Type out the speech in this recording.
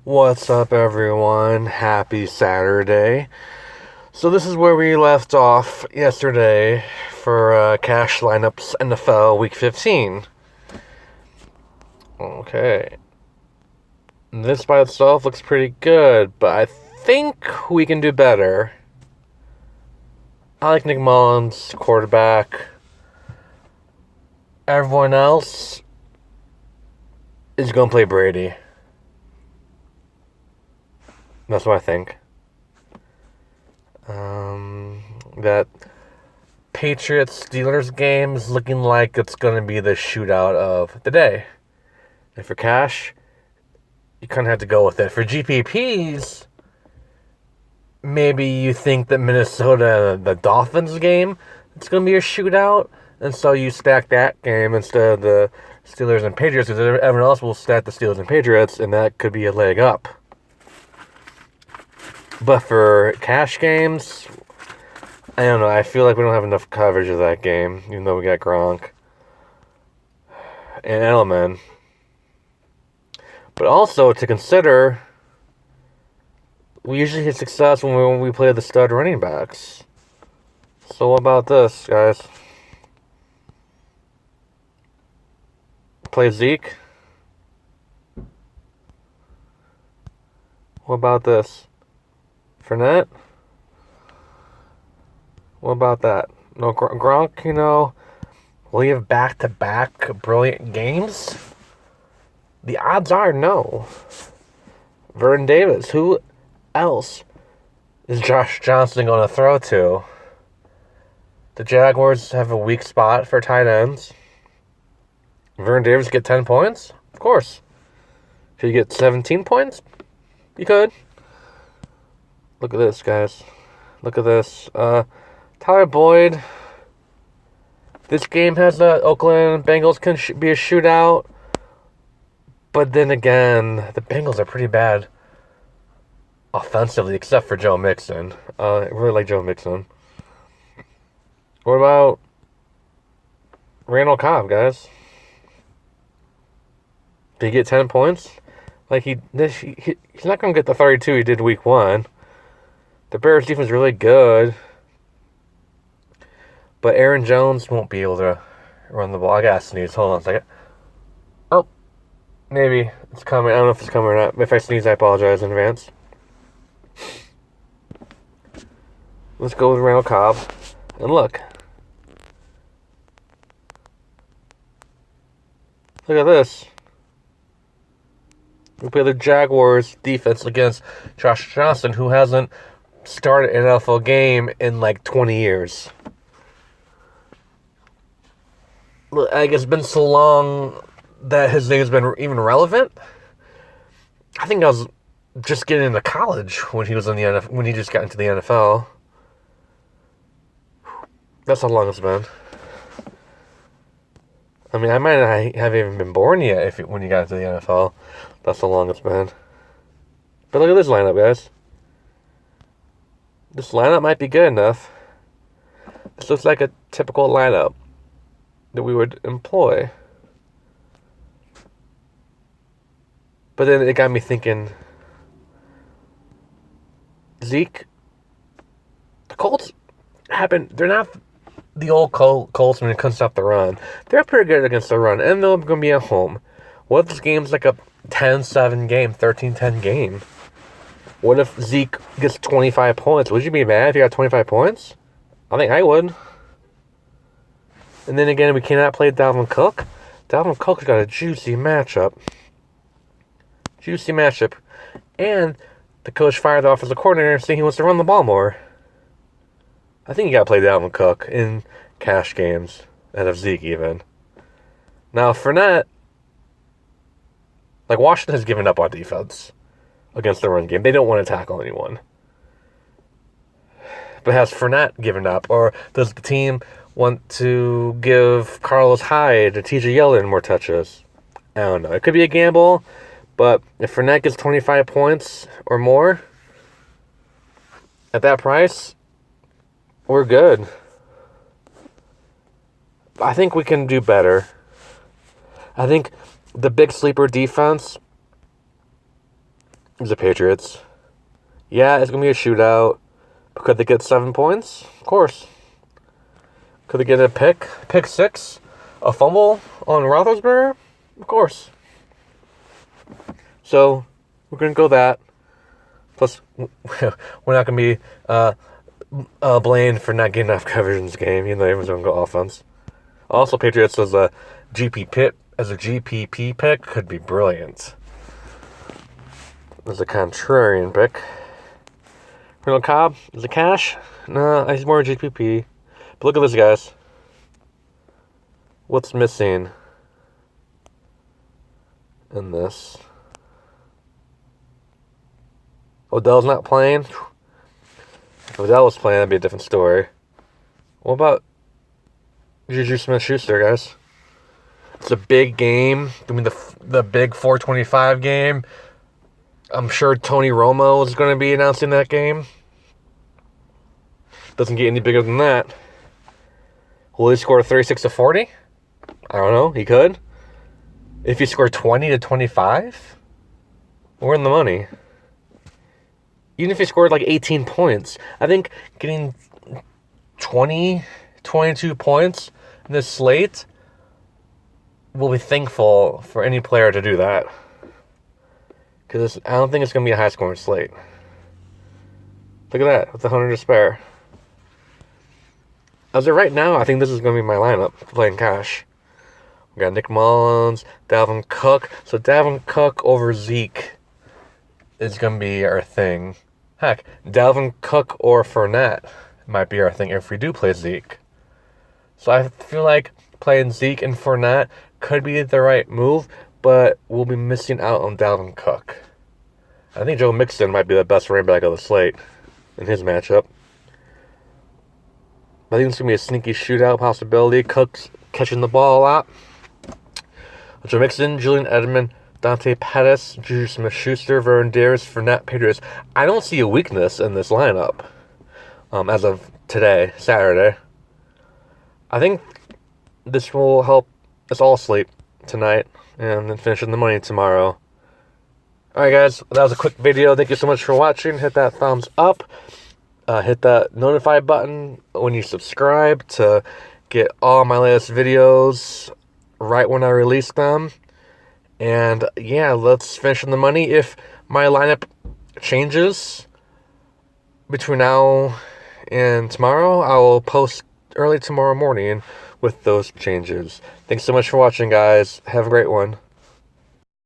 What's up, everyone? Happy Saturday. So, this is where we left off yesterday for Cash Lineups NFL Week 15. Okay. This by itself looks pretty good, but I think we can do better. I like Nick Mullins, quarterback. Everyone else is going to play Brady. That's what I think. That Patriots-Steelers game is looking like it's going to be the shootout of the day. And for cash, you kind of have to go with it. For GPPs, maybe you think that Minnesota, the Dolphins game, it's going to be a shootout, and so you stack that game instead of the Steelers and Patriots, because everyone else will stack the Steelers and Patriots, and that could be a leg up. But for cash games, I don't know. I feel like we don't have enough coverage of that game, even though we got Gronk and Edelman. But also to consider, we usually hit success when we play the stud running backs. So what about this, guys? Play Zeke. What about this? Fournette? What about that? No, Gronk, will he have back-to-back brilliant games? The odds are no. Vernon Davis, who else is Josh Johnson going to throw to? The Jaguars have a weak spot for tight ends. Vernon Davis get 10 points? Of course. Could you get 17 points? You could. Look at this, guys. Look at this. Tyler Boyd. This game has the Oakland Bengals can be a shootout. But then again, the Bengals are pretty bad offensively, except for Joe Mixon. I really like Joe Mixon. What about Randall Cobb, guys? Did he get 10 points? Like, he's not going to get the 32 he did week 1. The Bears' defense is really good. But Aaron Jones won't be able to run the ball. I gotta sneeze. Hold on a second. Oh, maybe it's coming. I don't know if it's coming or not. If I sneeze, I apologize in advance. Let's go with Randall Cobb. And look. Look at this. We play the Jaguars defense against Josh Johnson, who hasn't started an NFL game in like 20 years. Like, it's been so long that his name has been even relevant. I think I was just getting into college when he was in the NFL, when he just got into the NFL. That's how long it's been. I mean, I might not have even been born yet when he got into the NFL. That's how long it's been. But look at this lineup, guys. This lineup might be good enough. This looks like a typical lineup that we would employ. But then it got me thinking, Zeke, the Colts they're not the old Colts when it comes to the run. They're pretty good against the run, and they're going to be at home. What if this game's like a 10-7 game, 13-10 game? What if Zeke gets 25 points? Would you be mad if he got 25 points? I think I would. And then again, we cannot play Dalvin Cook. Dalvin Cook's got a juicy matchup. And the coach fired the offensive coordinator saying he wants to run the ball more. I think you got to play Dalvin Cook in cash games out of Zeke even. Now, Fournette, like, Washington has given up on defense against the run game. They don't want to tackle anyone. But has Fournette given up? Or does the team want to give Carlos Hyde or TJ Yeldon more touches? I don't know. It could be a gamble, but if Fournette gets 25 points or more at that price, we're good. I think we can do better. I think the big sleeper defense The Patriots. Yeah, it's going to be a shootout. But could they get 7 points? Of course. Could they get a pick 6? A fumble on Roethlisberger? Of course. So, we're going to go that. Plus, we're not going to be blamed for not getting enough coverage in this game, even though everyone's going to go offense. Also, Patriots as a GPP pick could be brilliant. As a contrarian pick. Randall Cobb is a cash? No, he's more a GPP. But look at this, guys. What's missing in this? Odell's not playing? If Odell was playing, that'd be a different story. What about Juju Smith-Schuster, guys? It's a big game. I mean, the big 425 game. I'm sure Tony Romo is going to be announcing that game. Doesn't get any bigger than that. Will he score 36-40? I don't know. He could. If he scored 20-25, we're in the money. Even if he scored like 18 points, I think getting 20, 22 points in this slate, we'll be thankful for any player to do that. Because I don't think it's going to be a high-scoring slate. Look at that, with 100 to spare. As of right now, I think this is going to be my lineup playing cash. We got Nick Mullins, Dalvin Cook. So Dalvin Cook over Zeke is going to be our thing. Heck, Dalvin Cook or Fournette might be our thing if we do play Zeke. So I feel like playing Zeke and Fournette could be the right move, but we'll be missing out on Dalvin Cook. I think Joe Mixon might be the best running back of the slate in his matchup. I think it's going to be a sneaky shootout possibility. Cook's catching the ball a lot. Joe Mixon, Julian Edelman, Dante Pettis, Juju Smith-Schuster, Vernon Davis, Fournette, Patriots. I don't see a weakness in this lineup as of today, Saturday. I think this will help us all sleep tonight and then finish in the money tomorrow. Alright guys, that was a quick video. Thank you so much for watching. Hit that thumbs up. Hit that notify button when you subscribe to get all my latest videos right when I release them. And yeah, let's finish in the money. If my lineup changes between now and tomorrow, I will post early tomorrow morning with those changes. Thanks so much for watching, guys. Have a great one.